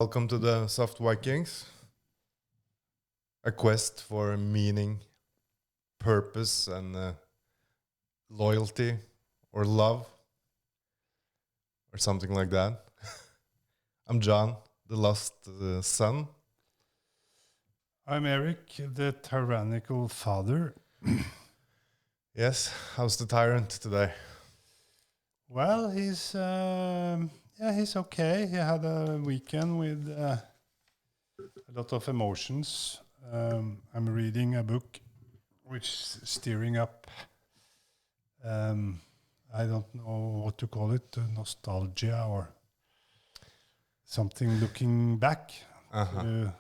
Welcome to the Soft Vikings, a quest for meaning, purpose, and loyalty or love or something like that. I'm John, the lost son. I'm Eric, the tyrannical father. Yes, how's the tyrant today? Well, he's okay. He had a weekend with a lot of emotions. I'm reading a book which is stirring up. I don't know what to call it, nostalgia or something looking back to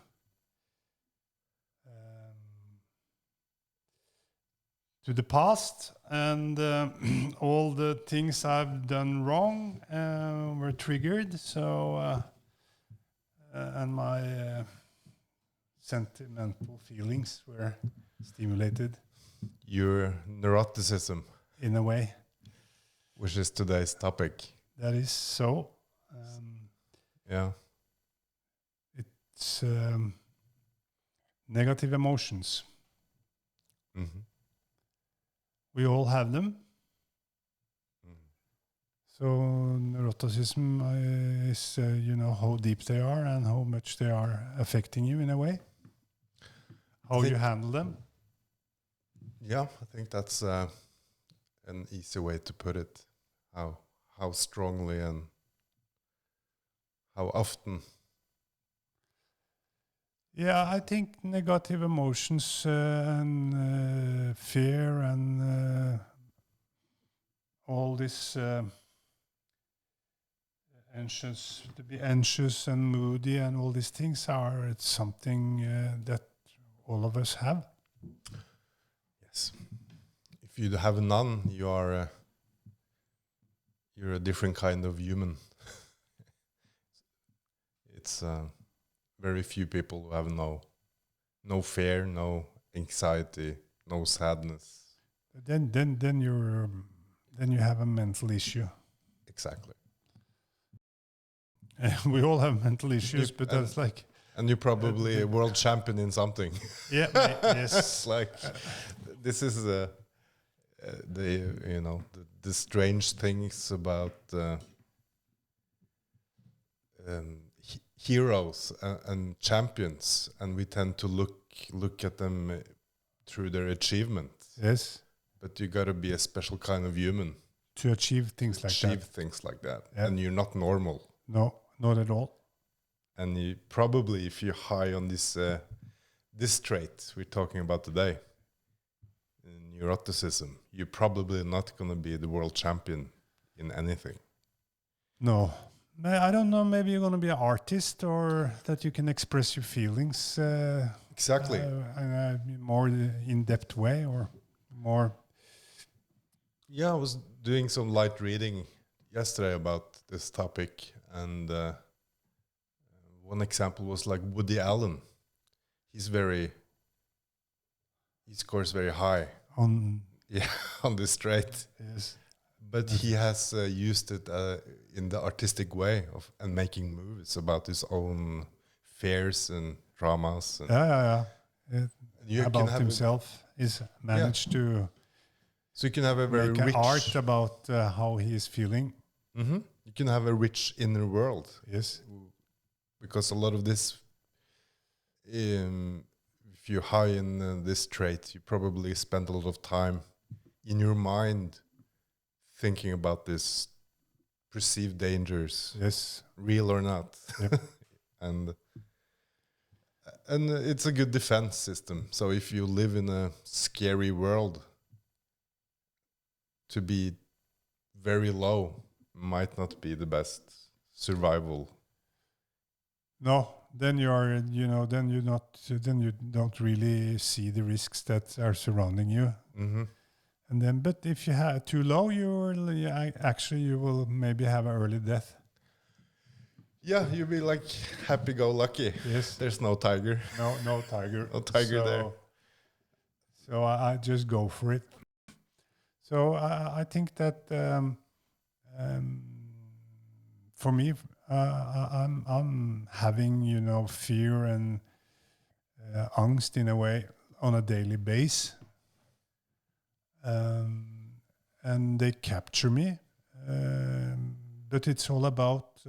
the past, and all the things I've done wrong were triggered. So, and my sentimental feelings were stimulated. Your neuroticism, in a way. Which is today's topic. That is so. Yeah. It's negative emotions. Mm-hmm. We all have them. Mm-hmm. So neuroticism is, how deep they are and how much they are affecting you in a way. How you handle them. Yeah, I think that's an easy way to put it. How strongly and how often. Yeah, I think negative emotions and fear and all this to be anxious and moody and all these things it's something that all of us have. Yes. If you have none, you're a different kind of human. It's very few people who have no fear, no anxiety, no sadness. Then you have a mental issue. Exactly. We all have mental issues, but that's like. And you're probably a world champion in something. Yeah. Yes. Like this is the strange things about heroes and champions, and we tend to look at them through their achievement. Yes. But you got to be a special kind of human to achieve things like that. Yeah. And you're not normal. No, not at all. And you probably, if you're high on this trait we're talking about today, neuroticism, you're probably not going to be the world champion in anything. No. I don't know, maybe you're going to be an artist, or that you can express your feelings exactly in a more in-depth way, or more. Yeah, I was doing some light reading yesterday about this topic, and one example was like Woody Allen. He scores very high on this trait. Yes. But he has used it in the artistic way and making movies about his own fears and traumas. And about himself. He's managed to. So you can have a very make rich art about how he is feeling. Mm-hmm. You can have a rich inner world. Yes. Because a lot of this, if you're high in this trait, you probably spend a lot of time in your mind thinking about this perceived dangers, yes, real or not. Yep. and it's a good defense system. So if you live in a scary world, to be very low might not be the best survival. No, then then you don't really see the risks that are surrounding you. Mm-hmm. And then, but if you have too low, you will maybe have an early death. Yeah, you'll be like happy-go-lucky. Yes. There's no tiger. No tiger. No tiger there. So I just go for it. So I think that for me, I'm having, fear and angst in a way on a daily basis, and they capture me. But it's all about,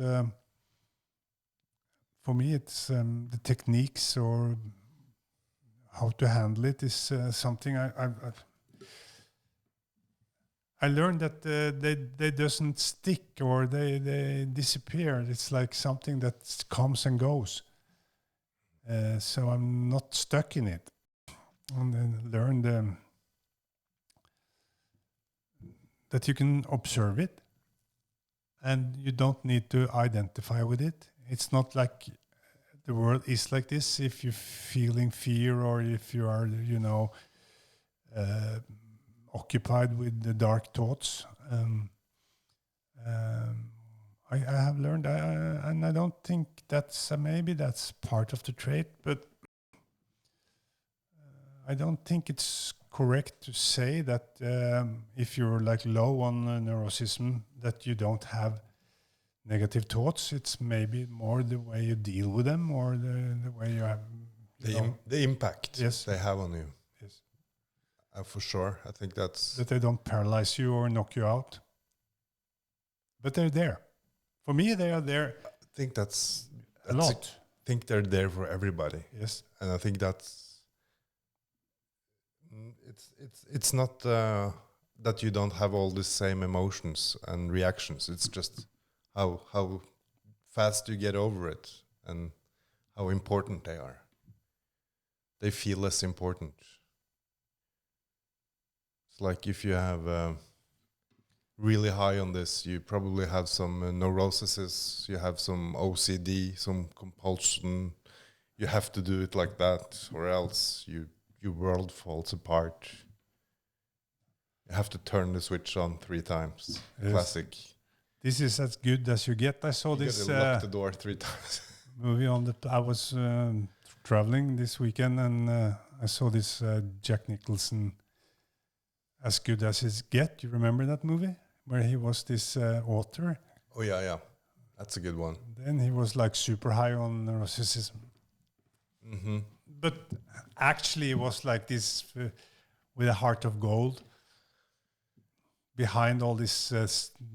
for me, it's the techniques or how to handle it is something I learned that they doesn't stick or they disappear. It's like something that comes and goes. So I'm not stuck in it. And then learn that you can observe it and you don't need to identify with it. It's not like the world is like this. If you're feeling fear or if you are, occupied with the dark thoughts. I have learned, and I don't think that's maybe that's part of the trait, but I don't think it's correct to say that if you're like low on neuroticism, that you don't have negative thoughts. It's maybe more the way you deal with them or the way you have The impact Yes. they have on you. Yes. For sure. I think that's... That they don't paralyze you or knock you out. But they're there. For me, they are there I think that's a lot. I think they're there for everybody. Yes. And I think that's... It's not that you don't have all the same emotions and reactions. It's just how fast you get over it and how important they are. They feel less important. It's like if you have really high on this, you probably have some neurosis, you have some OCD, some compulsion. You have to do it like that, or else your world falls apart. You have to turn the switch on 3 times. Yes. Classic. This is as good as you get. I saw You this gotta lock the door 3 times. movie on the. I was traveling this weekend and I saw this Jack Nicholson, As Good as It Get. You remember that movie where he was this author? Oh yeah, that's a good one. Then he was like super high on neuroticism. Mm-hmm. But actually, it was like this with a heart of gold. Behind all this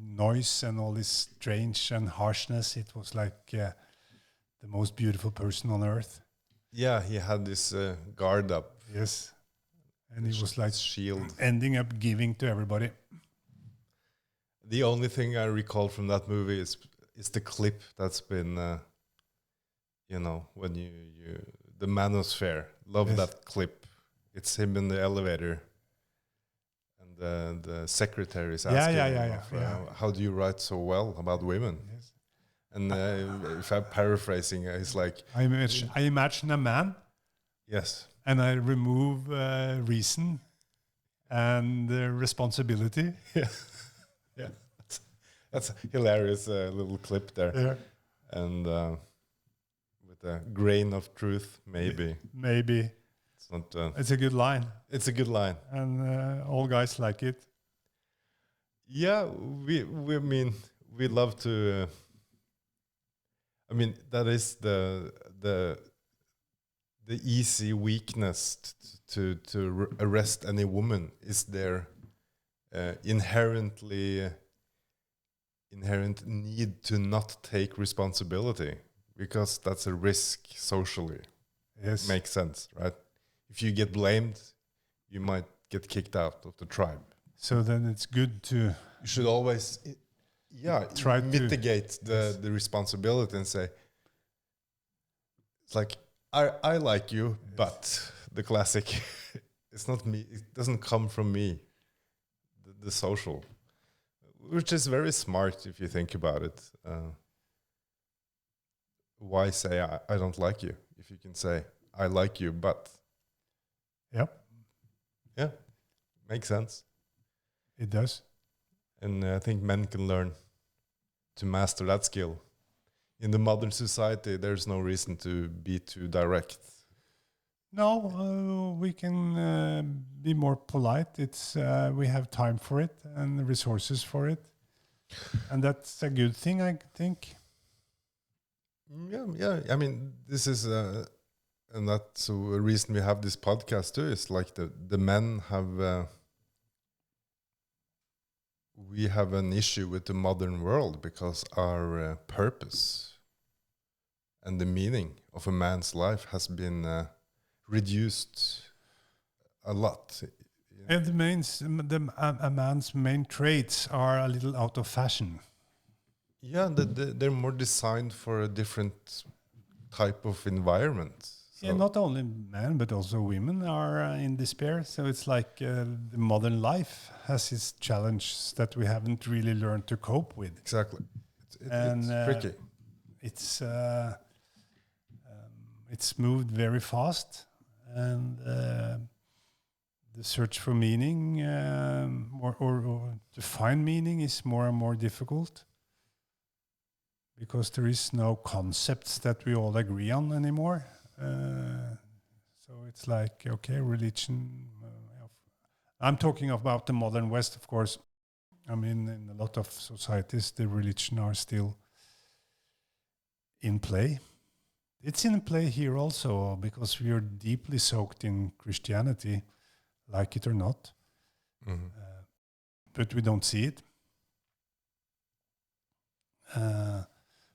noise and all this strange and harshness, it was like the most beautiful person on earth. Yeah, he had this guard up. Yes. And he was like shield. ending up giving to everybody. The only thing I recall from that movie is the clip that's been, when you the manosphere. Love Yes. that clip. It's him in the elevator, and the secretary is asking him, how do you write so well about women? Yes. And if I'm paraphrasing, it's like, I imagine a man, yes, and I remove reason and responsibility. yeah, that's a hilarious little clip there, Yeah. and with a grain of truth, maybe. Maybe. It's not. It's a good line. It's a good line. And all guys like it. Yeah, we mean we love to. I mean, that is the easy weakness to arrest any woman is their inherent need to not take responsibility, because that's a risk socially. Yes. Makes sense, right? If you get blamed, you might get kicked out of the tribe. So then it's good to... You should always, Try to mitigate the responsibility and say, it's like, I like you, but the classic, it's not me. It doesn't come from me, the social, which is very smart if you think about it. Why say I don't like you if you can say I like you, but... Yep. Yeah, makes sense. It does. And I think men can learn to master that skill. In the modern society, there's no reason to be too direct. No, we can be more polite. It's we have time for it and resources for it. And that's a good thing, I think. Yeah. I mean, this is, and that's a reason we have this podcast too. It's like the men have, we have an issue with the modern world because our purpose and the meaning of a man's life has been reduced a lot. And a man's main traits are a little out of fashion. Yeah, they're more designed for a different type of environment. So Yeah, not only men, but also women are in despair. So it's like the modern life has its challenges that we haven't really learned to cope with. exactly, And, it's tricky. It's moved very fast, and the search for meaning or to find meaning is more and more difficult because there is no concepts that we all agree on anymore. So it's like, okay, religion. I'm talking about the modern West, of course. I mean, in a lot of societies, the religion are still in play. It's in play here also because we are deeply soaked in Christianity, like it or not. But we don't see it.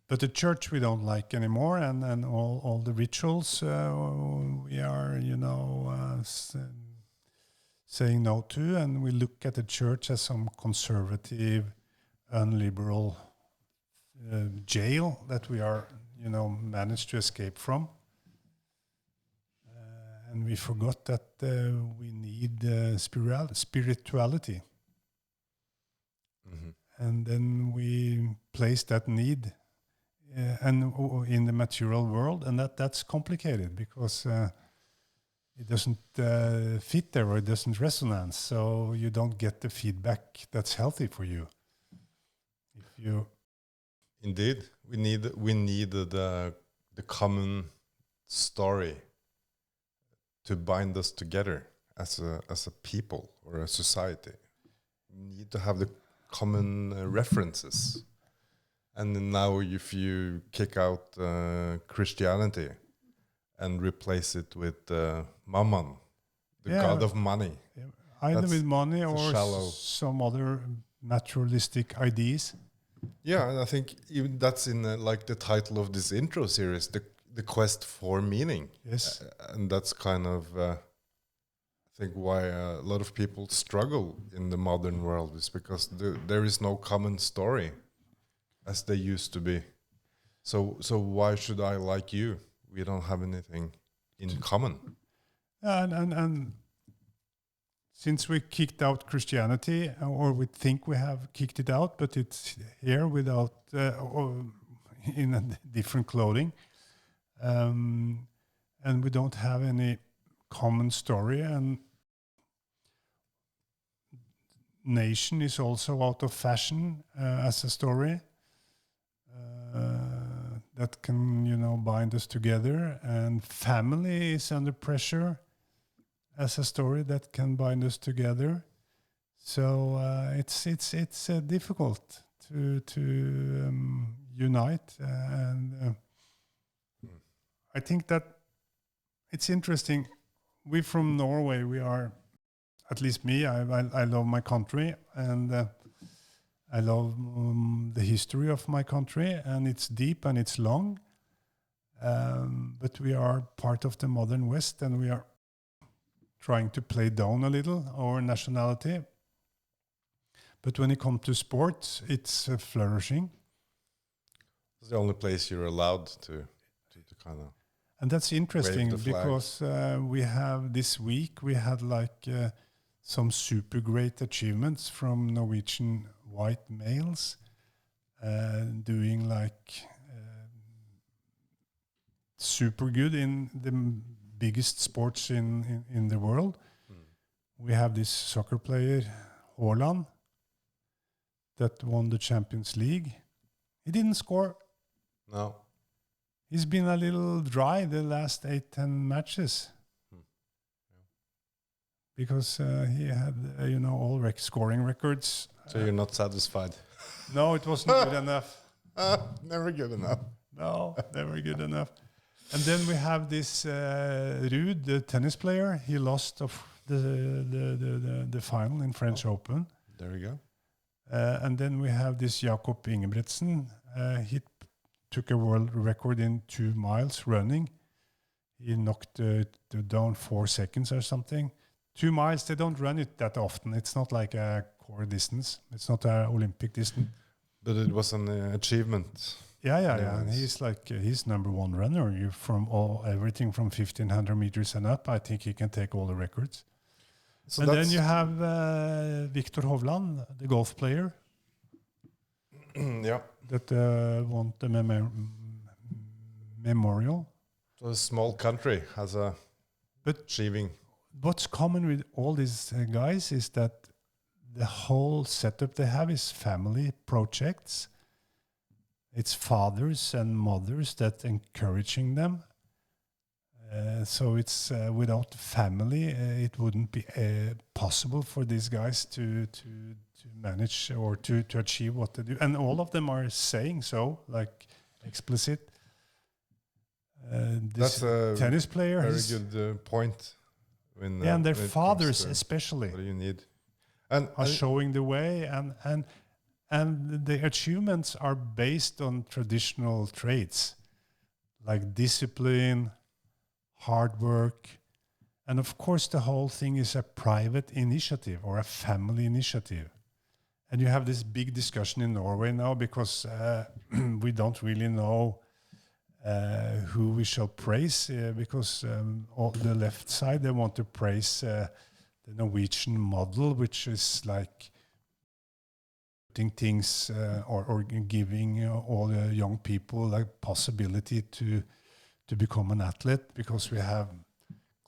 But the church we don't like anymore, and all the rituals we are, saying no to, and we look at the church as some conservative, unliberal jail that we are, managed to escape from. And we forgot that we need spirituality. And then we place that need in the material world, and that's complicated because it doesn't fit there, or it doesn't resonate. So you don't get the feedback that's healthy for you. If you Indeed, we need the common story to bind us together as a people or a society. We need to have the common references. And now if you kick out Christianity and replace it with Mammon, the god of money. Yeah, either with money or shallow. some other naturalistic ideas. Yeah, and I think even that's in like the title of this intro series, the quest for meaning. Yes. And that's kind of, I think, why a lot of people struggle in the modern world is because there is no common story as they used to be. So why should I like you? We don't have anything in common. And since we kicked out Christianity, or we think we have kicked it out, but it's here without, or in a different clothing, and we don't have any common story, and nation is also out of fashion as a story that can, bind us together, and family is under pressure as a story that can bind us together. So it's difficult to unite, and I think that it's interesting. We from Norway, we are, at least me, I love my country, and I love the history of my country, and it's deep and it's long. But we are part of the modern West, and we are trying to play down a little our nationality. But when it comes to sports, it's flourishing. It's the only place you're allowed to kind of. And that's interesting Wave the flag. because we have this week, we had like some super great achievements from Norwegian white males doing like super good in the biggest sports in the world. We have this soccer player, Haaland, that won the Champions League. He didn't score. No. He's been a little dry the last 8-10 matches. Because he had, all scoring records. So you're not satisfied? No, it wasn't good enough. Never good enough. No, never good enough. And then we have this Ruud, the tennis player. He lost of the final in French Open. There we go. And then we have this Jakob Ingebrigtsen. He took a world record in 2 miles running. He knocked down 4 seconds or something. 2 miles, they don't run it that often. It's not like a core distance. It's not an Olympic distance. But it was an achievement. Yeah. And he's like he's number 1 runner. You from everything from 1,500 meters and up. I think he can take all the records. So and then you have Victor Hovland, the golf player. Yeah. That won the memorial. So a small country has a achieving. What's common with all these guys is that the whole setup they have is family projects. It's fathers and mothers that encouraging them. So it's without family, it wouldn't be possible for these guys to manage or to achieve what they do. And all of them are saying so, like explicit. This That's a tennis player, very good point. And their fathers especially what do you need? And are showing the way, and the achievements are based on traditional traits like discipline, hard work, and of course the whole thing is a private initiative or a family initiative. And you have this big discussion in Norway now because we don't really know who we shall praise because on the left side they want to praise the Norwegian model, which is like putting things or giving all the young people like possibility to become an athlete, because we have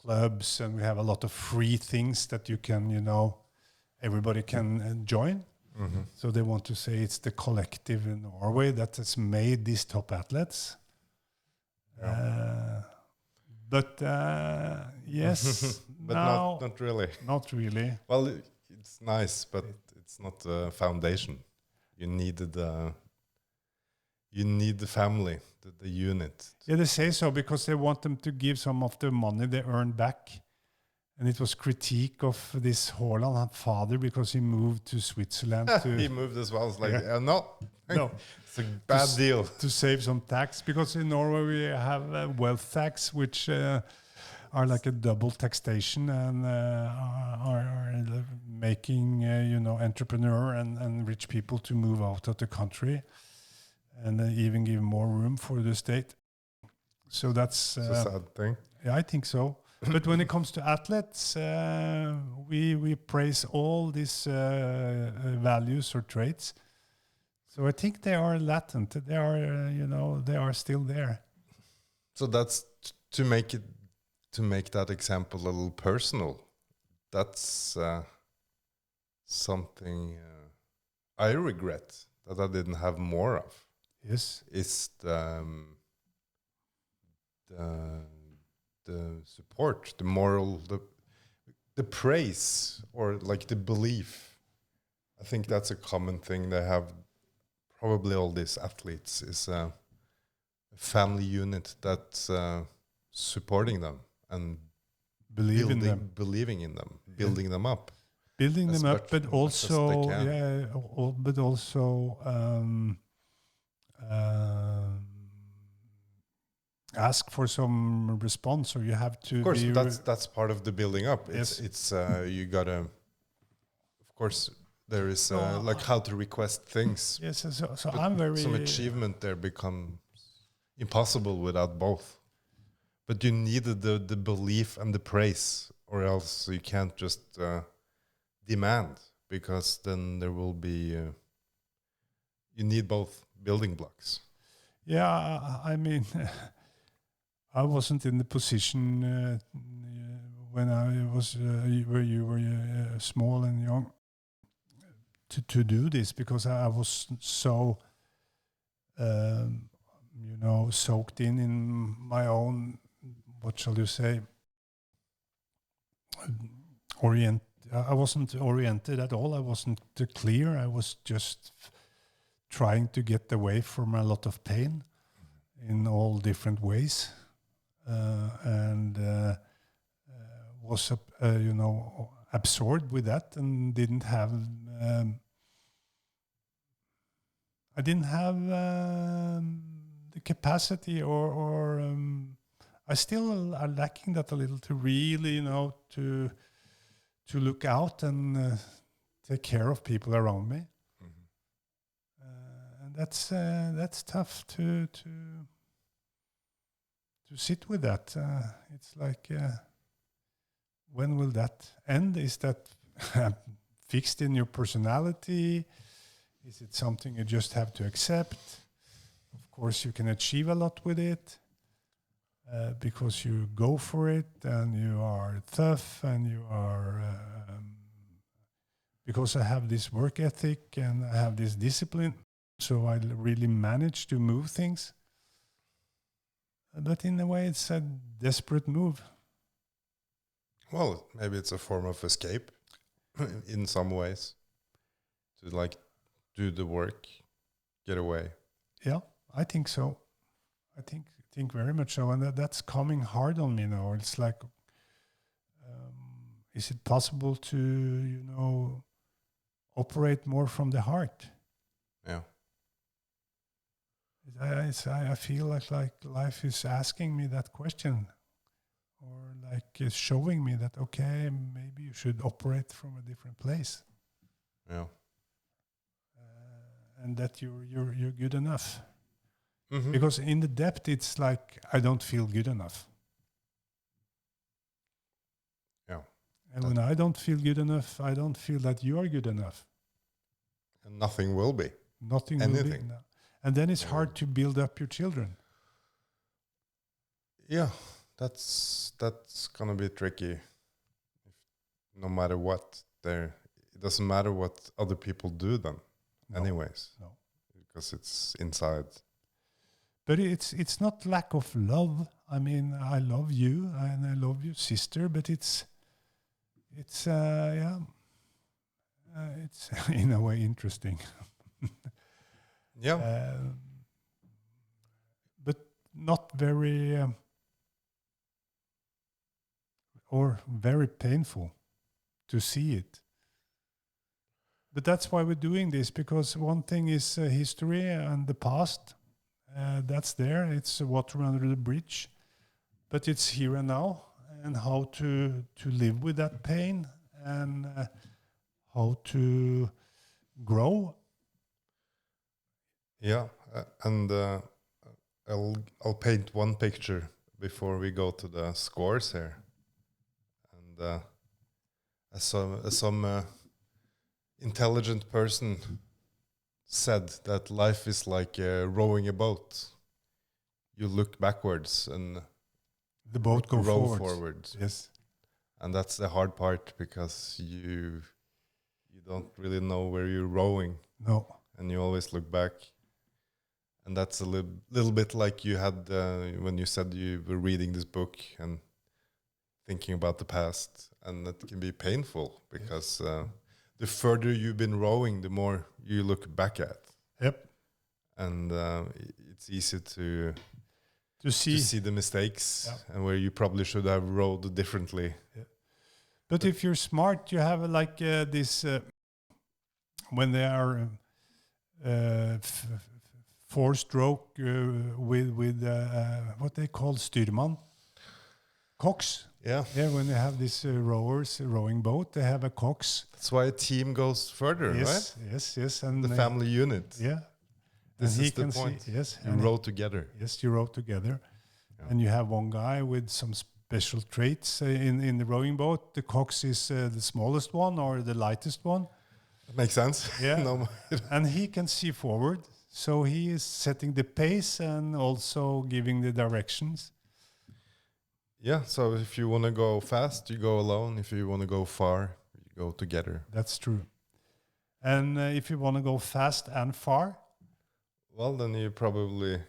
clubs and we have a lot of free things that you can, everybody can join. Mm-hmm. So they want to say it's the collective in Norway that has made these top athletes. Yeah. But yes, but no, not really. Not really. Well, it's nice, but it's not a foundation. You need the family, the unit. Yeah, they say so because they want them to give some of the money they earn back. And it was critique of this Haaland father because he moved to Switzerland. He moved as well. It's like, no, it's a bad deal. To save some tax. Because in Norway we have wealth tax, which are like a double taxation and are making, entrepreneur and rich people to move out of the country. And even give more room for the state. So that's a sad thing. Yeah, I think so. But when it comes to athletes, we praise all these values or traits. So I think they are latent. They are, they are still there. So that's to make that example a little personal. That's something I regret that I didn't have more of. Yes, is the support, the moral, the praise, or like the belief. I think that's a common thing they have. Probably all these athletes is a family unit that's supporting them and believing in them, building them up, but also ask for some response, or you have to. Of course, that's part of the building up. Yes. It's you gotta. Of course, there is like how to request things. Yes, so I'm very. Some achievement there becomes impossible without both. But you needed the belief and the praise, or else you can't just demand, because then there will be. You need both building blocks. Yeah, I mean. I wasn't in the position when I was where you were small and young to do this, because I was so soaked in my own, what shall you say, I wasn't oriented at all. I wasn't clear. I was just trying to get away from a lot of pain in all different ways, and was absorbed with that, and didn't have. I didn't have the capacity, or I still are lacking that a little to really, to look out and take care of people around me. And that's tough to sit with that. It's like, when will that end? Is that fixed in your personality? Is it something you just have to accept? Of course, you can achieve a lot with it because you go for it and you are tough and you are... because I have this work ethic and I have this discipline, so I really manage to move things. But in a way, it's a desperate move. Well, maybe it's a form of escape in some ways, to like do the work, get away. Yeah, I think so. I think very much so, and that's coming hard on me now. It's like, is it possible to, operate more from the heart? Yeah. I feel like life is asking me that question, or like it's showing me that, okay, maybe you should operate from a different place. Yeah. And that you're good enough. Mm-hmm. Because in the depth, it's like, I don't feel good enough. Yeah. And when I don't feel good enough, I don't feel that you are good enough. And nothing will be. Nothing Anything. will be. No. And then it's hard to build up your children. Yeah, that's gonna be tricky. No matter what, it doesn't matter what other people do then. No. Anyways. No. Because it's inside. But it's not lack of love. I mean, I love you and I love your sister, but it's it's in a way interesting. Yeah. But not very or very painful to see it. But that's why we're doing this, because one thing is history and the past. That's there. It's water under the bridge. But it's here and now, and how to live with that pain, and how to grow. Yeah. And I'll paint one picture before we go to the scores here. And as some intelligent person said, that life is like rowing a boat. You look backwards and The boat go row forwards. forwards. Yes. And that's the hard part, because you don't really know where you're rowing. No. And you always look back. And that's a little bit like you had when you said you were reading this book and thinking about the past. And that can be painful, because the further you've been rowing, the more you look back at. Yep. And it's easy to see the mistakes, yeah. and where you probably should have rowed differently. Yeah. But if you're smart, you have like this when they are four-stroke with what they call styrman, cox. Yeah. Yeah, when they have these rowers rowing boat, they have a cox. That's why a team goes further, Yes, right? yes, and The family unit. Yeah. This and he is the can point. see, yes, You and row together. Yes, you row together. Yeah. And you have one guy with some special traits in the rowing boat. The cox is the smallest one or the lightest one. That makes sense. Yeah. No, And he can see forward. So he is setting the pace and also giving the directions. yeah, so if you want to go fast, you go alone. If you want to go far, you go together. That's true. And if you want to go fast and far, Well, then you probably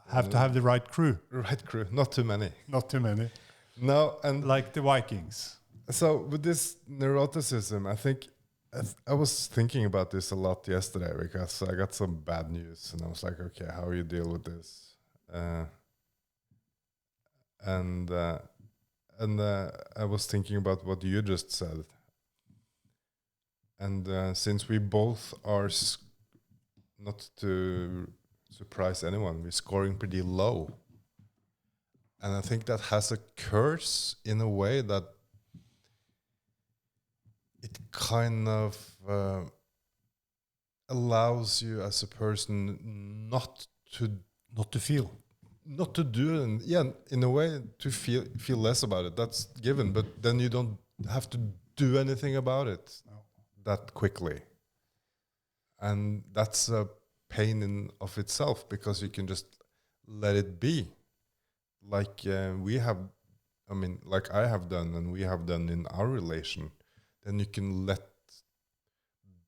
have to have the right crew. right crew. Not too many. Not too many. No, and Like the Vikings. so with this neuroticism, I think I was thinking about this a lot yesterday, because I got some bad news, and I was like, okay, how you deal with this? Uh, and I was thinking about what you just said. And since we both are, not to surprise anyone, we're scoring pretty low. And I think that has a curse in a way that it kind of allows you as a person not to feel. not to do it, and yeah, in a way to feel less about it. That's given, but then you don't have to do anything about it that quickly, and that's a pain in of itself because you can just let it be, like we have, I mean, like I have done and we have done in our relation. Then you can let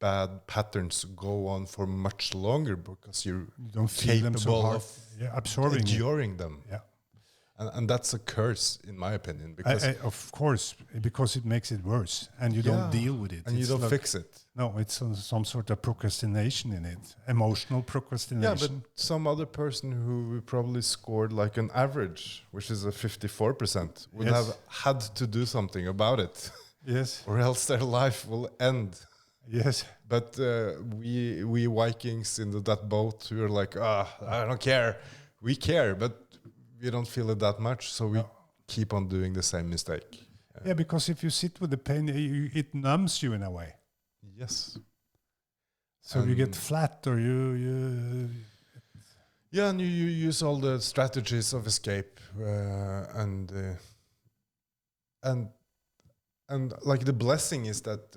bad patterns go on for much longer because you're You don't feel them so capable hard. of Absorbing it. enduring them. Yeah. And that's a curse, in my opinion, because Of course, because it makes it worse, and you don't deal with it. and you It's don't like- fix it. No, it's some sort of procrastination in it, emotional Yeah, procrastination. but some other person who probably scored like an average, which is a 54%, would Yes. have had to do something about it, Yes, or else their life will end. yes, But we Vikings in that boat, who are like, I don't care. We care, but we don't feel it that much, so we keep on doing the same mistake. yeah. Because if you sit with the pain, it numbs you in a way. Yes. So you get And- flat, or you. Yeah, and you use all the strategies of escape, and like the blessing is that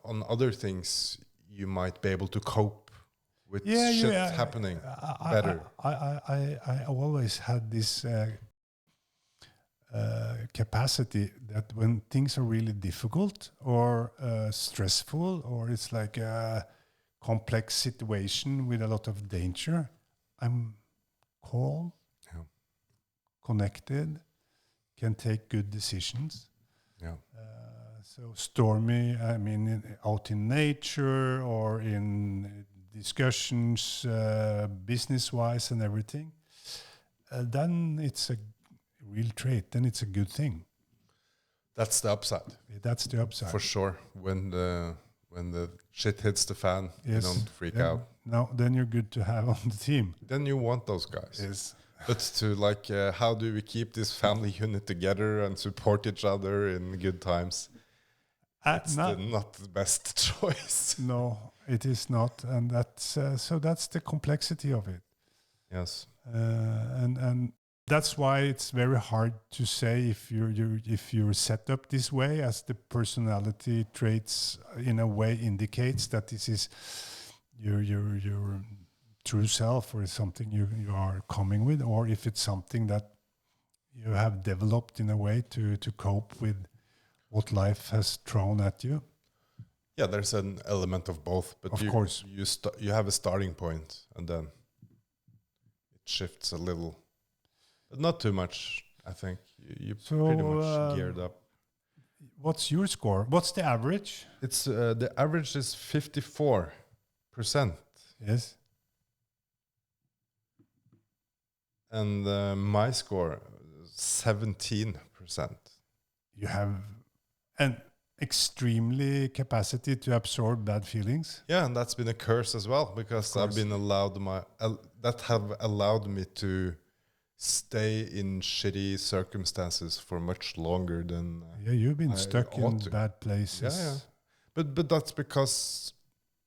on other things you might be able to cope with shit happening better. I always had this capacity that when things are really difficult or stressful, or it's like a complex situation with a lot of danger, I'm calm, Yeah. connected, can take good decisions. Yeah. So stormy, I mean, out in nature or in discussions, business-wise and everything, then it's a real trait. Then it's a good thing. That's the upside. That's the upside. For sure. When the shit hits the fan, you Yes. don't freak Yeah. out. No, then you're good to have on the team. Then you want those guys. Yes. But to like, how do we keep this family unit together and support each other in good times? It's not the best choice. No, it is not, and that's so. That's the complexity of it, Yes. and that's why it's very hard to say if you're set up this way, as the personality traits in a way indicates that this is your true self, or something you are coming with, or if it's something that you have developed in a way to cope with what life has thrown at you. Yeah, there's an element of both, but Of course. you have a starting point, and then it shifts a little, but not too much. I think you So, pretty much geared up. What's your score? What's the average? It's the average is 54%, Yes. and my score 17%. You have an extremely capacity to absorb bad feelings. Yeah, and that's been a curse as well, because I've been allowed that have allowed me to stay in shitty circumstances for much longer than Yeah, you've been I stuck in ought to. bad places. Yeah. But that's because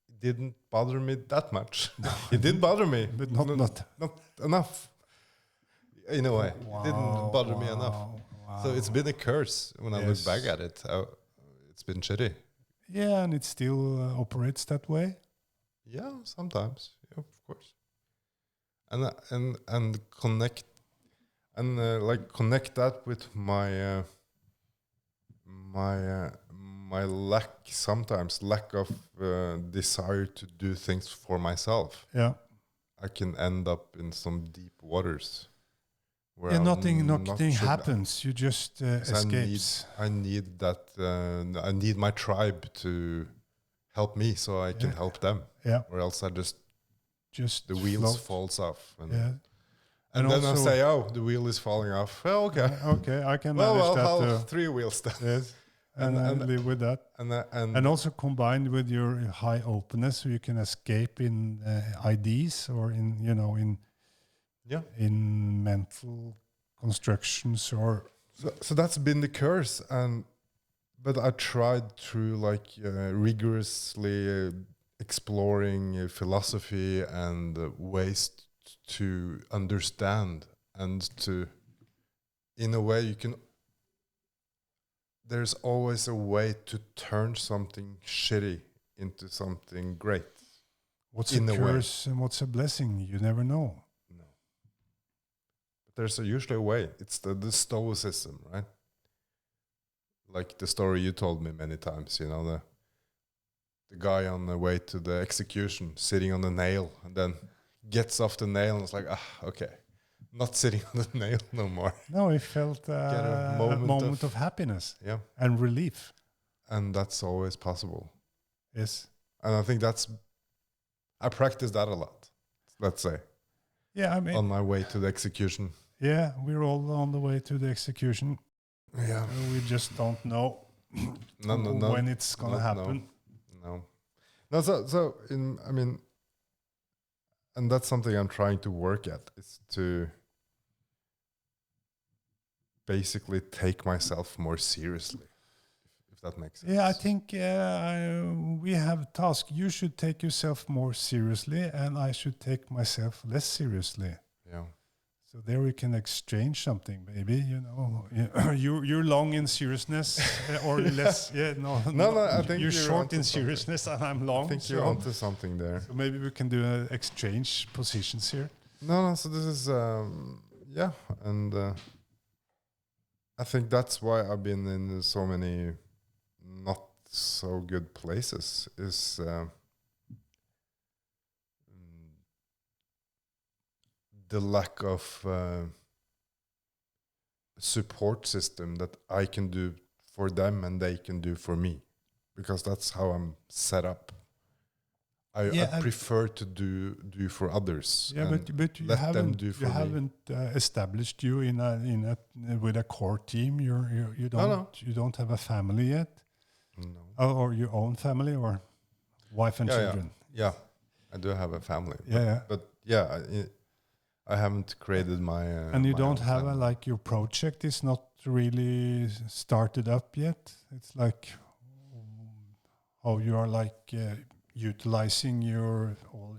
it didn't bother me that much. It did bother me, But not enough. In a way, Wow, it didn't bother me enough. wow. So it's been a curse when I look Yes. back at it. It's been shitty. Yeah, and it still operates that way. Yeah, sometimes, yeah, of course. And connect like connect that with my my lack of desire to do things for myself. Yeah. I can end up in some deep waters where Yeah, I'm nothing not should- happens. You just 'cause escapes. I need that. I need my tribe to help me, so I can help them. Yeah. Or else I just Just the wheels float. falls off. And, Yeah. And then I say, "Oh, the wheel is falling off." Well, okay. Okay, I can Well, manage I'll that. have 3 wheels then. Yes, and live with that. And Also combined with your high openness, so you can escape in ideas or in in mental constructions or. So that's been the curse, but I tried through like rigorously exploring philosophy and ways to understand and to, in a way, there's always a way to turn something shitty into something great. What's a curse and what's a blessing? You never know. No. But there's usually a way. It's the stoicism, right? Like the story you told me many times, the guy on the way to the execution sitting on the nail and then gets off the nail and it's like, okay, not sitting on the nail no more. No, he felt a moment of happiness and relief. And that's always possible. Yes. And I think I practice that a lot, let's say. Yeah, I mean, on my way to the execution. Yeah, we're all on the way to the execution. Yeah. We just don't know when it's going to happen. And that's something I'm trying to work at, is to basically take myself more seriously, if that makes sense. Yeah, I think we have a task. You should take yourself more seriously, and I should take myself less seriously. Yeah. So there we can exchange something, maybe. You're long in seriousness, or less. Yeah, no. I think you're short in seriousness, and I'm long. I think you're onto something there. So maybe we can do an exchange positions here. So this is and I think that's why I've been in so many not so good places. Is the lack of support system that I can do for them and they can do for me, because that's how I'm set up. I prefer to do for others. Yeah, but you haven't established you with a core team. You don't have a family yet. No. Or your own family or wife and children. Yeah, I do have a family. Yeah. But I haven't created my. And you my don't have family. your project is not really started up yet. It's like how you are utilizing all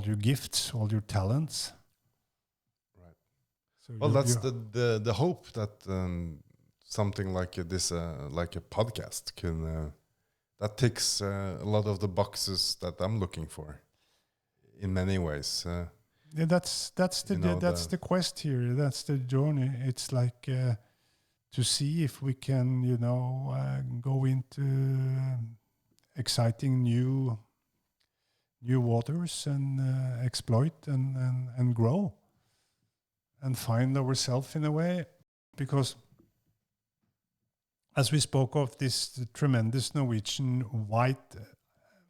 your gifts, all your talents. Right. So well, that's the hope that something like this, like a podcast, can that ticks a lot of the boxes that I'm looking for. In many ways. Yeah, that's the quest here. That's the journey. It's like to see if we can, go into exciting new waters and exploit and grow and find ourselves in a way. Because as we spoke of this tremendous Norwegian white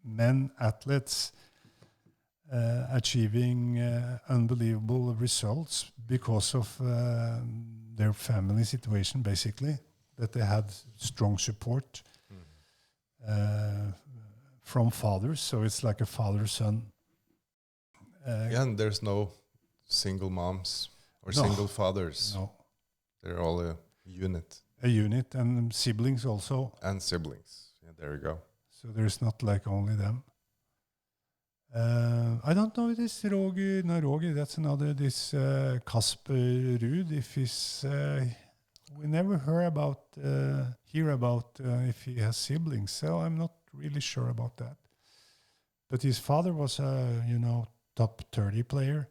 men athletes achieving unbelievable results because of their family situation, basically, that they had strong support from fathers. So it's like a father-son. And there's no single moms or single fathers. No. They're all a unit. A unit, and siblings also. And siblings. Yeah, there you go. So there's not only them. I don't know this Roger, that's another, this Kasper Ruud, if he's, we never hear about if he has siblings, so I'm not really sure about that. But his father was a, top 30 player.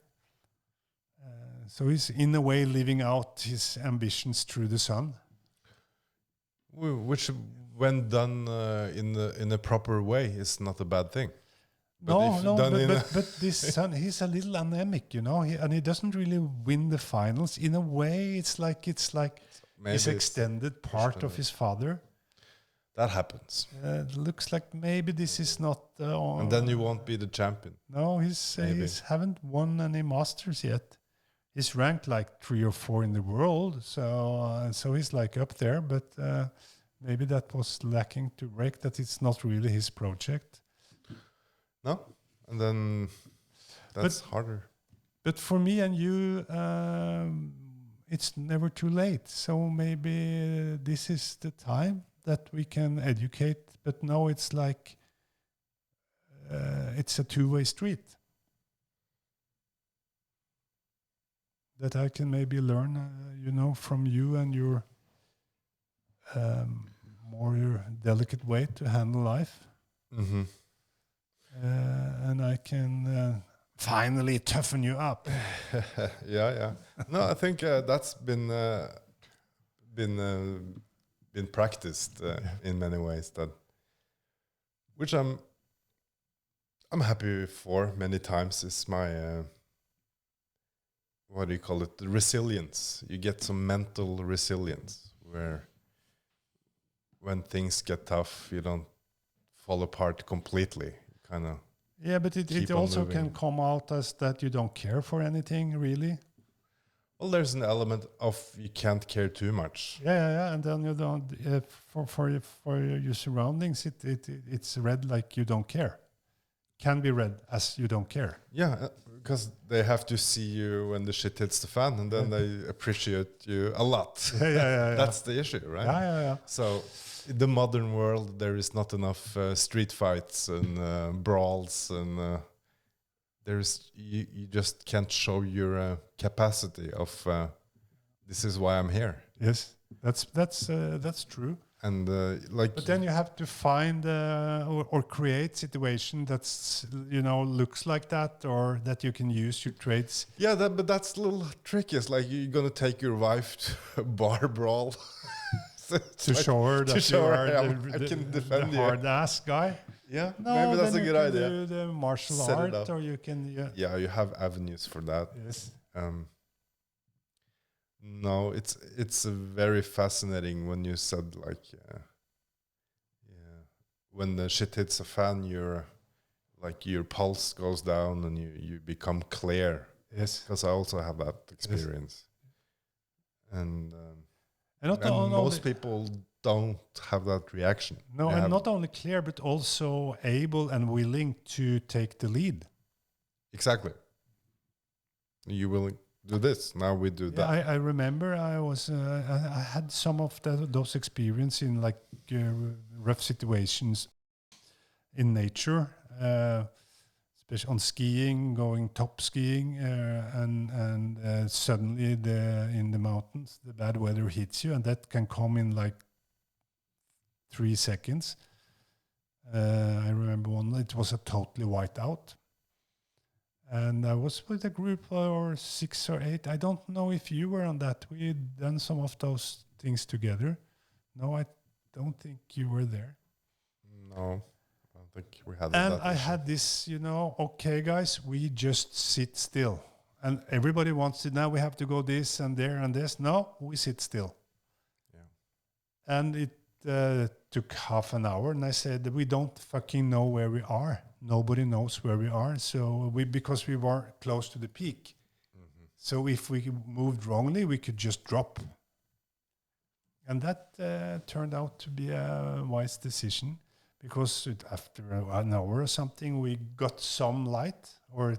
So he's in a way living out his ambitions through the son. Which, when done in a proper way, is not a bad thing. But this son, he's a little anemic, and he doesn't really win the finals. In a way, it's like his extended part of his father. That happens. It looks like maybe this is not. And then you won't be the champion. No, he's haven't won any Masters yet. He's ranked like 3 or 4 in the world, so he's like up there. But maybe that was lacking to break. That it's not really his project. No, and then that's harder. But for me and you, it's never too late. So maybe this is the time that we can educate. But no, it's like it's a two-way street. That I can maybe learn, from you and your more delicate way to handle life. Mm-hmm. And I can finally toughen you up. Yeah. No, I think that's been practiced in many ways. Which I'm happy for many times is my what do you call it? The resilience. You get some mental resilience where when things get tough, you don't fall apart completely. Kind of. Yeah, but it also can come out as that you don't care for anything, really. Well, there's an element of you can't care too much. Yeah, and then you don't for your surroundings. It's read like you don't care. Can be read as you don't care. Yeah, because they have to see you when the shit hits the fan, and then they appreciate you a lot. Yeah. That's the issue, right? Yeah. So, in the modern world, there is not enough street fights and brawls, and you just can't show your capacity of this is why I'm here. Yes, that's true. And but then you have to find or create situation that's looks like that, or that you can use your traits. Yeah, but that's a little tricky. It's like you're gonna take your wife to a bar brawl to show her that you are I can defend the hard ass guy. Yeah, no, maybe that's a good idea. You can do the martial Set art, or you can. Yeah, you have avenues for that. Yes. No, it's very fascinating when you said like, when the shit hits a fan, your pulse goes down and you become clear. Yes, because I also have that experience, yes. And most people don't have that reaction. No, and not only clear, but also able and willing to take the lead. Exactly. You willing? Do this now, we do that. I remember I had some of those experiences in like rough situations in nature, especially on skiing, going top skiing, and suddenly in the mountains the bad weather hits you, and that can come in like 3 seconds. I remember one, it was a totally white out. And I was with a group or 6 or 8. I don't know if you were on that. We had done some of those things together. No, I don't think you were there. No, I don't think we had that. And that I issue. had this, okay, guys, we just sit still. And everybody wants to, now we have to go this and there and this. No, we sit still. Yeah. And it took half an hour, and I said, we don't fucking know where we are. Nobody knows where we are. So because we were close to the peak. Mm-hmm. So if we moved wrongly, we could just drop. And that turned out to be a wise decision, because after an hour or something, we got some light, or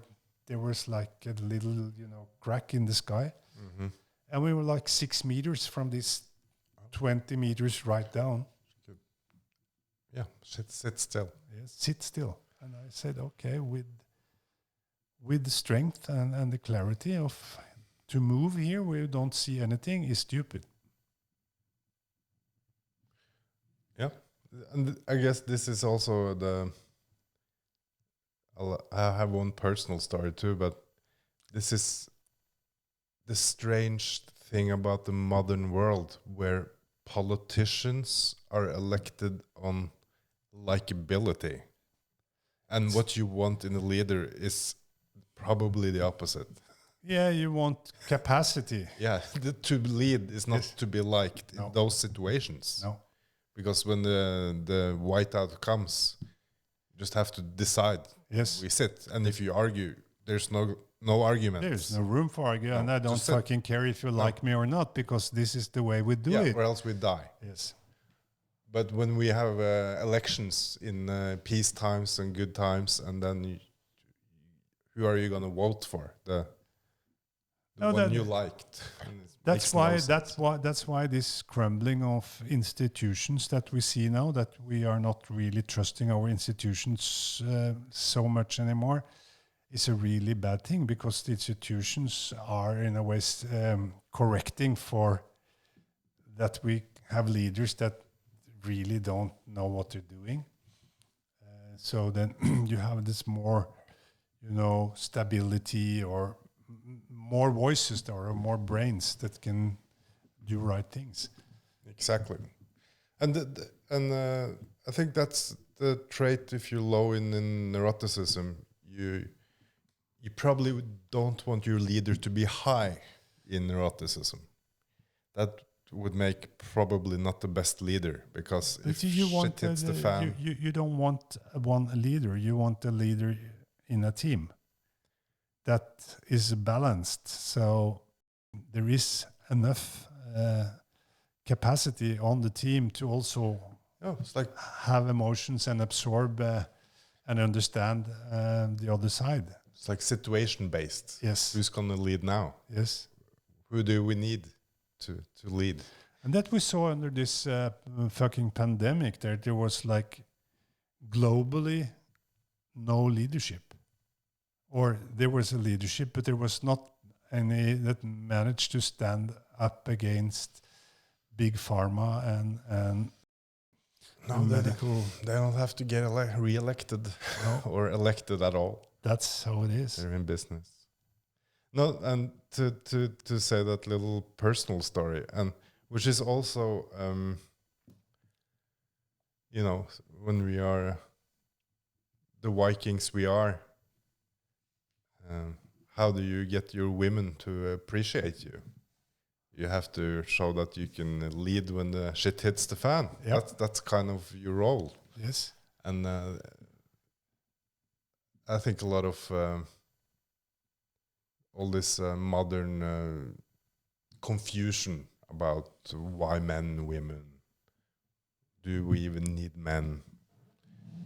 there was like a little, crack in the sky. Mm-hmm. And we were like 6 meters from this 20 meters right down. Yeah, sit still. Yes, sit still. And I said, okay, with the strength and the clarity of to move here where you don't see anything is stupid. Yeah, and I guess this is also I have one personal story too, but this is the strange thing about the modern world, where politicians are elected on likability. And what you want in a leader is probably the opposite. Yeah, you want capacity. Yeah, to lead is not to be liked in those situations. No. because when the whiteout comes, you just have to decide. Yes. We sit, and if you argue, there's no argument. There's no room for argument, and No, I don't just sit. fucking care if you like me or not, because this is the way we do it. Or else we die. Yes. But when we have elections in peace times and good times, and then who are you going to vote for? The one you liked. That's why this crumbling of institutions that we see now, that we are not really trusting our institutions so much anymore, is a really bad thing, because the institutions are in a way correcting for that we have leaders that really don't know what they're doing. So then you have this more, stability, or more voices or more brains that can do right things. Exactly. And I think that's the trait. If you're low in neuroticism, you probably don't want your leader to be high in neuroticism. That would make probably not the best leader, because if shit hits the fan... You don't want one leader. You want a leader in a team that is balanced. So there is enough capacity on the team to also it's like have emotions and absorb and understand the other side. It's like situation based. Yes. Who's going to lead now? Yes. Who do we need to lead? And that we saw under this fucking pandemic, there was like globally no leadership. Or there was a leadership, but there was not any that managed to stand up against big pharma and medical. They don't have to get re-elected or elected at all. That's how it is. They're in business. No, and to say that little personal story, and which is also, when we are the Vikings we are, how do you get your women to appreciate you? You have to show that you can lead when the shit hits the fan. Yep. That's kind of your role. Yes. And I think a lot of all this modern confusion about why men, women, do we even need men,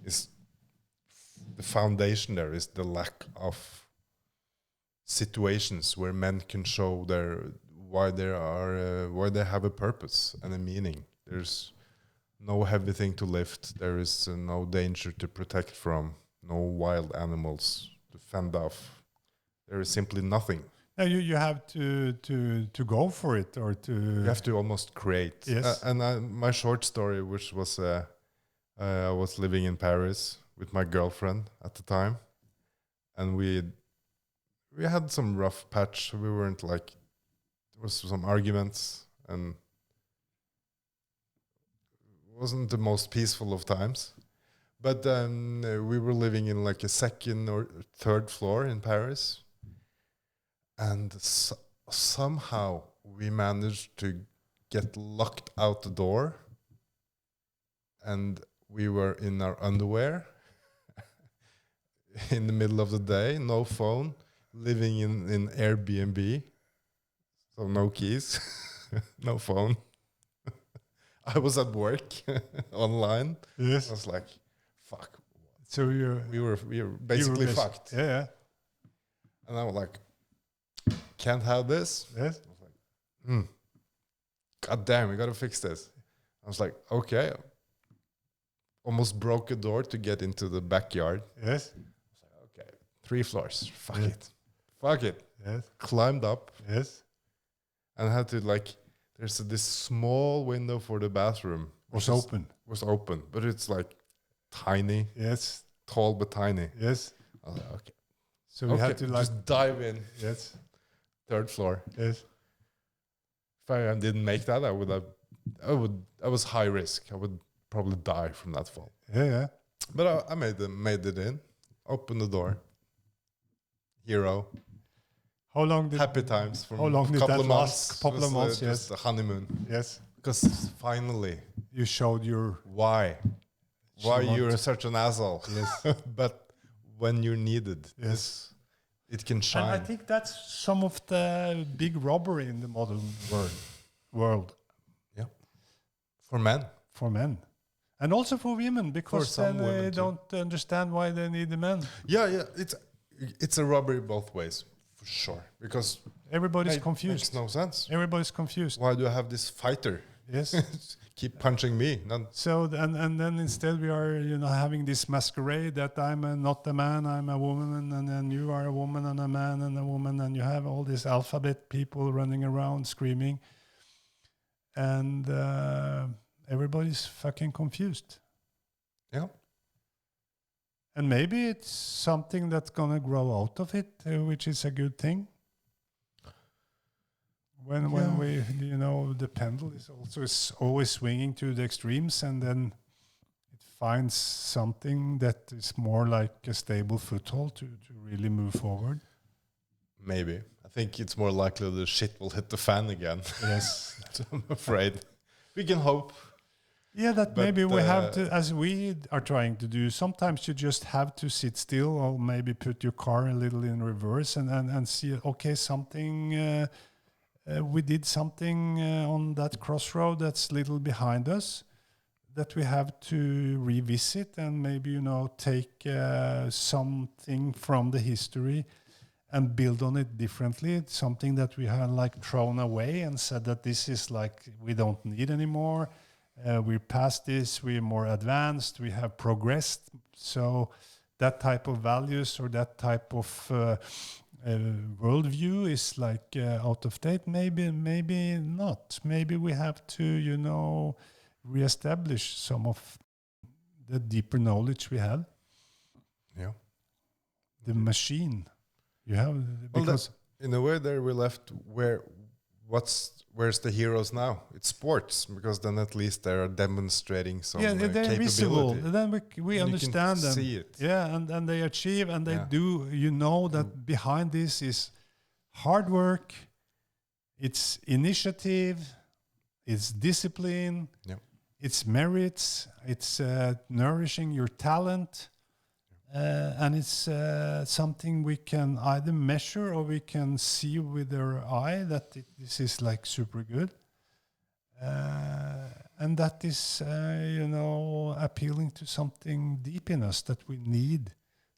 is the foundation there is the lack of situations where men can show why they have a purpose and a meaning. There's no heavy thing to lift. There is no danger to protect from. No wild animals to fend off. There is simply nothing. Now you have to go for it, or to. You have to almost create. Yes. My short story, which was I was living in Paris with my girlfriend at the time, and we had some rough patch. We weren't like, there was some arguments, and it wasn't the most peaceful of times. But then we were living in like a second or third floor in Paris, and somehow we managed to get locked out the door, and we were in our underwear in the middle of the day, no phone, living in Airbnb, so no keys, no phone. I was at work online. Yes. I was like, fuck. So we were basically fucked. Yeah. And I was like, can't have this. Yes. I was like, God damn, we gotta fix this. I was like, okay. Almost broke a door to get into the backyard. Yes. I was like, okay, 3 floors. Fuck it. Yes. Climbed up. Yes. And had to there's this small window for the bathroom. Was open, but it's like tiny. Yes. Tall but tiny. Yes. I was like, okay. So we had to just dive in. Yes. 3rd floor. Yes. If I didn't make that, I was high risk. I would probably die from that fall. Yeah. But I made it in. Opened the door. Hero. How long did happy times for how long a did couple that of months? last? Couple of months, yes. Just a honeymoon. Yes. Because finally You showed your why you're such an asshole. Yes. But when you're needed, Yes. it can And shine. I think that's some of the big robbery in the modern world Yeah, for men. for men. And also for women, because some then they women too. don't understand why they need the men. Yeah, it's a robbery both ways, for sure. Because Everybody's it confused. makes no sense. Everybody's confused. Why do I have this fighter? Yes. Keep punching me. So and then instead we are having this masquerade that I'm not a man, I'm a woman, and then you are a woman and a man and a woman, and you have all these alphabet people running around screaming, and everybody's fucking confused. Yeah. And maybe it's something that's gonna grow out of it, which is a good thing. When we the pendulum is also always swinging to the extremes, and then it finds something that is more like a stable foothold to really move forward. Maybe. I think it's more likely the shit will hit the fan again. Yes. I'm afraid. We can hope. Yeah, that But, maybe we have to, as we are trying to do, sometimes you just have to sit still, or maybe put your car a little in reverse and see, okay, something... we did something on that crossroad that's little behind us that we have to revisit and maybe, take something from the history and build on it differently. It's something that we had like thrown away and said that this is like, we don't need anymore. We're past this, we're more advanced, we have progressed. So that type of values or that type of worldview is like out of date. Maybe not. Maybe we have to, reestablish some of the deeper knowledge we have. Yeah. The machine you have, because in a way there we left where's the heroes now? It's sports, because then at least they are demonstrating some they're capability. visible. Then we And understand you can them. see it. Yeah, and they achieve, and they Yeah. do. That behind this is hard work, it's initiative, it's discipline, Yep. it's merits, it's nourishing your talent, and it's something we can either measure or we can see with our eye that this is like super good. And that is, appealing to something deep in us that we need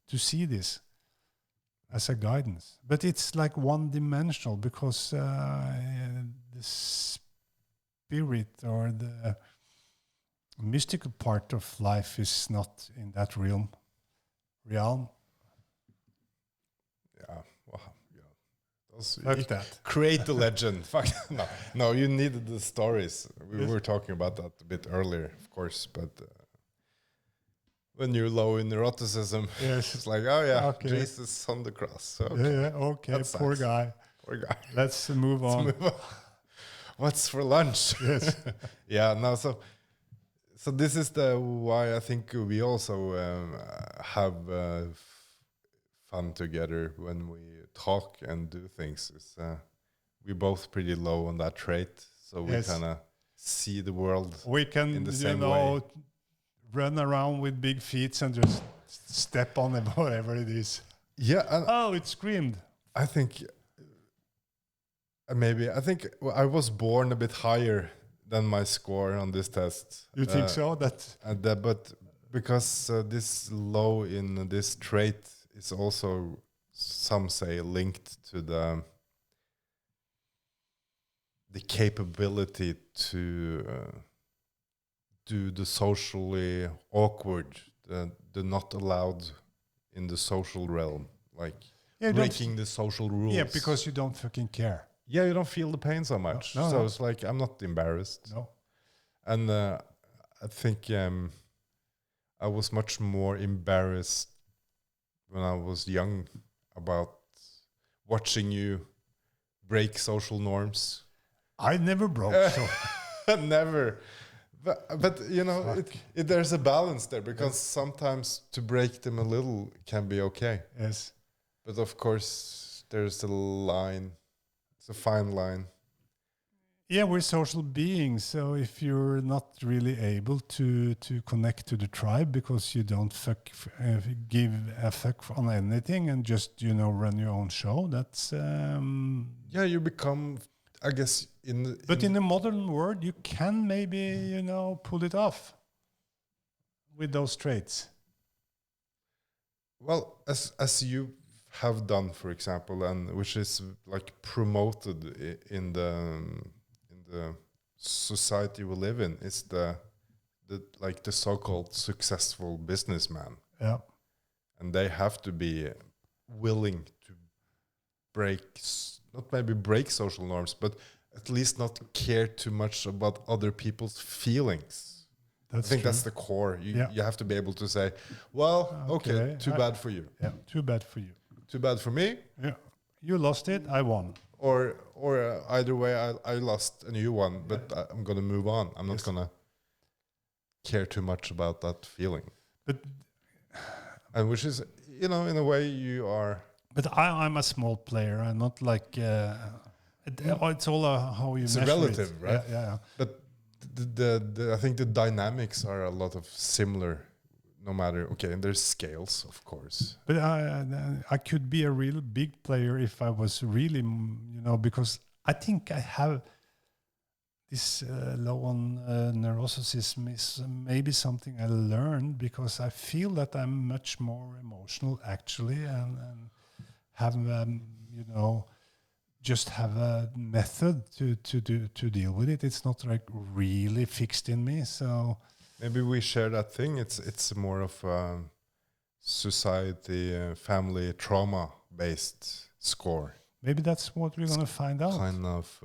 to see this as a guidance. But it's like one-dimensional, because the spirit or the mystical part of life is not in that realm. Yeah. Wow. Yeah. Fuck that. Create the legend. Fuck. No, you needed the stories. We Yes. were talking about that a bit earlier, of course, but when you're low in neuroticism, Yes. it's like, oh yeah, Okay. Jesus on the cross. Okay. Yeah, okay, That poor sucks. guy. Poor guy. Let's move on. Move on. What's for lunch? Yes. Yeah, no, so this is the why I think we also have fun together when we talk and do things. Is we're both pretty low on that trait, so we Yes. kind of see the world. We can, in the same way. run around with big feet and just step on it, whatever it is. Yeah, and Oh, it screamed. I think I was born a bit higher than my score on this test. You think so? But because this low in this trait is also, some say, linked to the capability to do the socially awkward, the not allowed in the social realm, like breaking the social rules. Yeah, because you don't fucking care. Yeah, you don't feel the pain so much. No, so no. it's like, I'm not embarrassed. No. And I think I was much more embarrassed when I was young about watching you break social norms. I never broke. So Never. But there's a balance there, because sometimes to break them a little can be okay. yes. But of course, there's a line. It's a fine line. Yeah, we're social beings. So if you're not really able to connect to the tribe because you don't give a fuck on anything and just run your own show, that's. Yeah, you become, I guess, But in the modern world, you can maybe pull it off with those traits. well, as you have done, for example, and which is like promoted in the society we live in, is the like the so-called successful businessman, Yeah. and they have to be willing to not maybe break social norms, but at least not care too much about other people's feelings. I think that's the core. You have to be able to say, well, okay, too bad for you. Yeah, too bad for you. Too bad for me. Yeah, you lost it, I won. Or either way, I lost and you won, but I'm gonna move on. I'm not gonna care too much about that feeling. But and which is, in a way, you are. But I'm a small player. I'm not like. It's all how you measure relative, it. right? Yeah. But the I think the dynamics are a lot of similar. No matter, and there's scales, of course. But I could be a real big player if I was really, because I think I have this low on neuroticism is maybe something I learned because I feel that I'm much more emotional actually, and have just have a method to deal with it. It's not like really fixed in me, so. Maybe we share that thing. It's more of a society, family trauma-based score. Maybe that's what we're going to find out. Kind of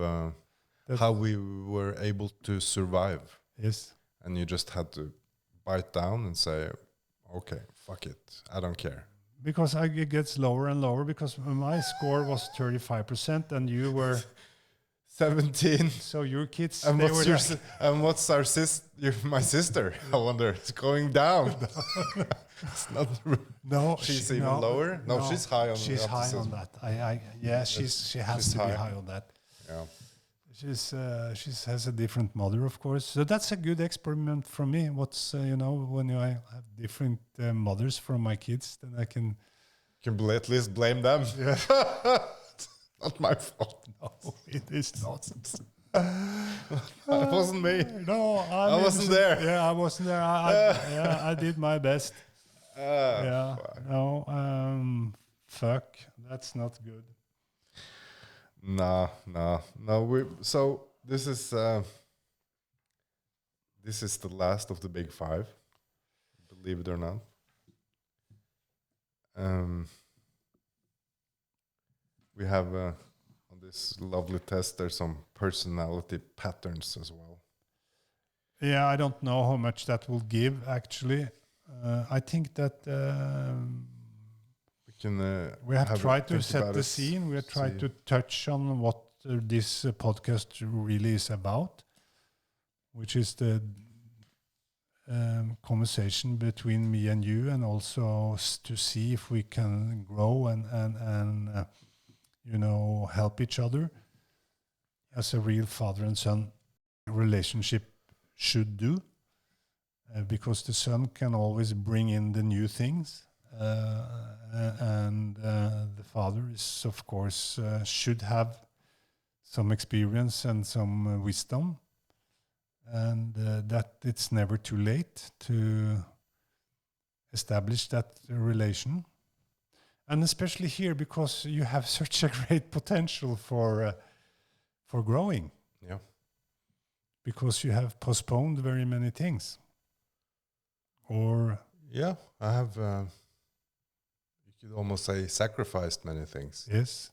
how we were able to survive. Yes. And you just had to bite down and say, okay, fuck it. I don't care. Because it gets lower and lower because my score was 35% and you were... 17. So your kids, and what's my sister? I wonder. It's going down. It's not. No, she's even lower. No, she's high on. She's high on that. She has to be high on that. Yeah. She has a different mother, of course. So that's a good experiment for me. What's when I have different mothers from my kids, then I can at least blame them. Yeah. Not my fault. No, it is not. It wasn't me. No, I wasn't there. Yeah, I wasn't there. I did my best. Fuck. That's not good. No. So this is the last of the big five, believe it or not. We have on this lovely test, there's some personality patterns as well. Yeah, I don't know how much that will give, actually. I think that we have tried to set the scene. We have tried to touch on what this podcast really is about, which is the conversation between me and you, and also to see if we can grow and help each other as a real father and son relationship should do, because the son can always bring in the new things, and the father is, of course, should have some experience and some wisdom, and that it's never too late to establish that relation. And especially here, because you have such a great potential for growing. Yeah. Because you have postponed very many things. Or I have. You could almost say sacrificed many things. Yes.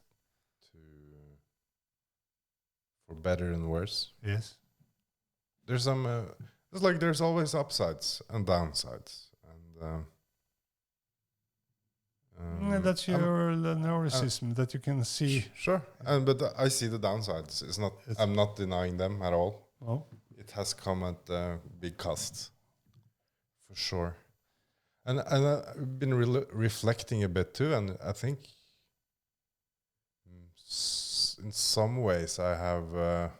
For better and worse. Yes. There's some. There's always upsides and downsides, and. That's your neuroticism that you can see. Sure, but I see the downsides. I'm not denying them at all. Oh. It has come at a big cost, for sure. And I've been reflecting a bit too, and I think in some ways I have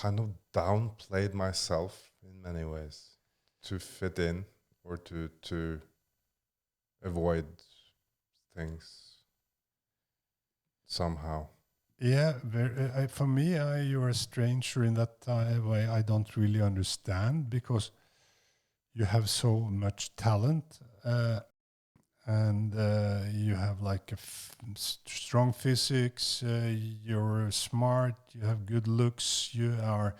kind of downplayed myself in many ways to fit in or to avoid things somehow. Yeah, for me, you're a stranger in that way. I don't really understand because you have so much talent and you have like strong physics. You're smart. You have good looks. You are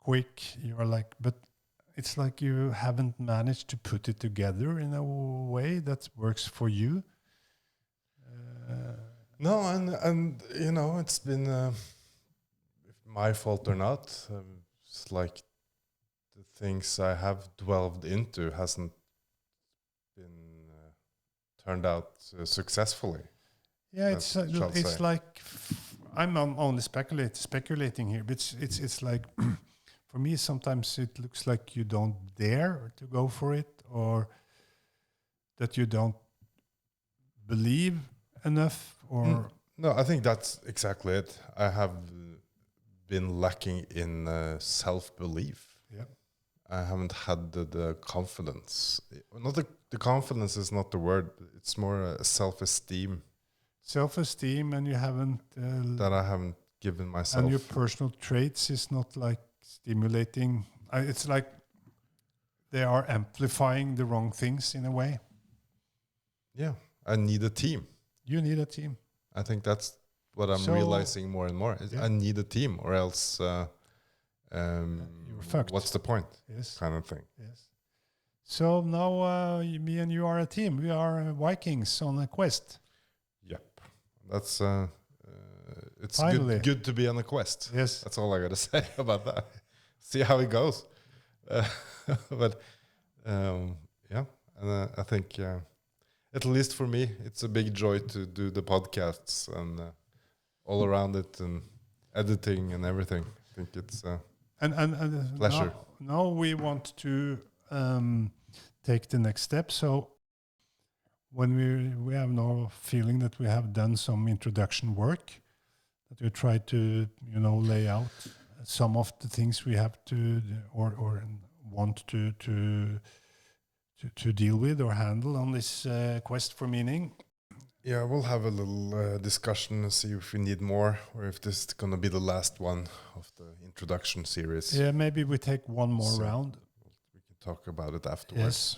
quick. You are like, but it's like you haven't managed to put it together in a way that works for you. No, and you know, it's been my fault or not. It's like the things I have delved into hasn't been turned out successfully. Yeah, it's shall it's say. like I'm only speculating here, but it's like for me sometimes it looks like you don't dare to go for it, or that you don't believe enough, or No, I think that's exactly it. I have been lacking in self-belief. yeah, I haven't had the confidence. Not the confidence is not the word. It's more self-esteem self-esteem, and you haven't that I haven't given myself. and your personal traits is not like stimulating. It's like they are amplifying the wrong things in a way. Yeah, I need a team. You need a team. I think that's what I'm So- realizing more and more. Yeah. I need a team, or else You're fucked. what's the point? Yes. Kind of thing. Yes. So now me and you are a team. We are Vikings on a quest. Yep, that's it's Finally. good to be on a quest. Yes. That's all I gotta say about that. See how it goes. But yeah, and I think at least for me, it's a big joy to do the podcasts and all around it and editing and everything. I think it's And pleasure. now we want to take the next step. So when we have now feeling that we have done some introduction work, that we try to lay out some of the things we have to or want to deal with or handle on this quest for meaning. Yeah, we'll have a little discussion and see if we need more or if this is going to be the last one of the introduction series. Yeah, maybe we take one more So- round. We can talk about it afterwards. Yes.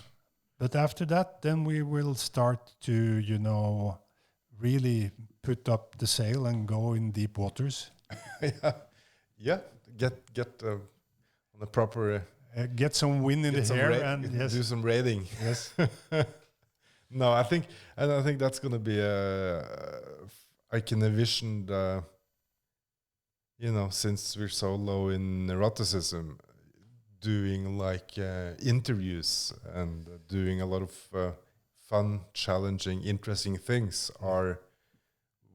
But after that, then we will start to, really put up the sail and go in deep waters. Yeah. Get on the proper Get some wind in get the some hair ra- and yes, do some raiding. yes, No, I think that's gonna be I can envision the, since we're so low in neuroticism, doing like interviews and doing a lot of fun, challenging, interesting things are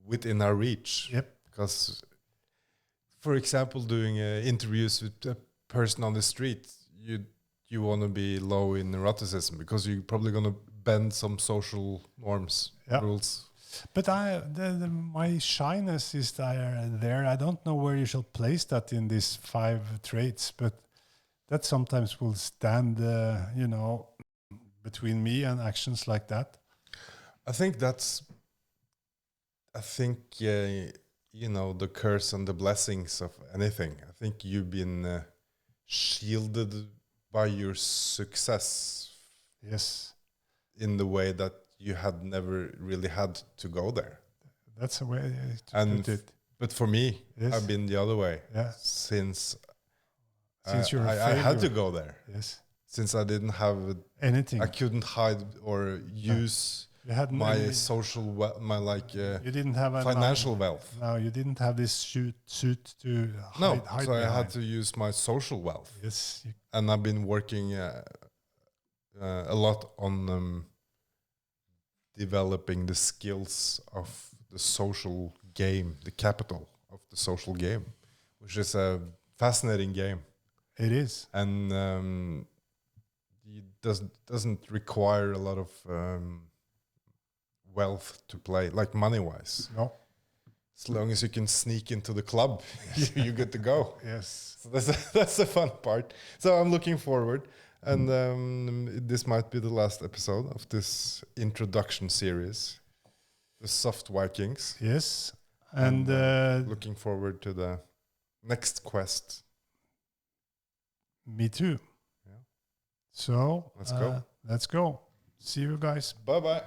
within our reach. yep, Because, for example, doing interviews with a person on the street, you want to be low in neuroticism because you're probably going to bend some social norms, Yeah. rules. But my shyness is there. I don't know where you shall place that in these 5 traits, but that sometimes will stand, between me and actions like that. I think the curse and the blessings of anything. I think you've been shielded by your success Yes, in the way that you had never really had to go there. that's a way to And put it. But for me, Yes. I've been the other way Yeah, since you're a I had to failure. go there. Yes, Since I didn't have anything. I couldn't hide or use You had my social You didn't have a financial wealth. No, you didn't have this suit to No, hide so I behind. had to use my social wealth, Yes, and I've been working a lot on developing the skills of the social game, the capital of the social game, which is a fascinating game, it is. and it doesn't require a lot of wealth to play, like money wise. No, as long as you can sneak into the club, you're good to go. Yes. So that's the fun part. So I'm looking forward. And this might be the last episode of this introduction series, the Soft Vikings. Yes. And looking forward to the next quest. Me too. Yeah. So Let's go. Let's go. See you guys. Bye-bye.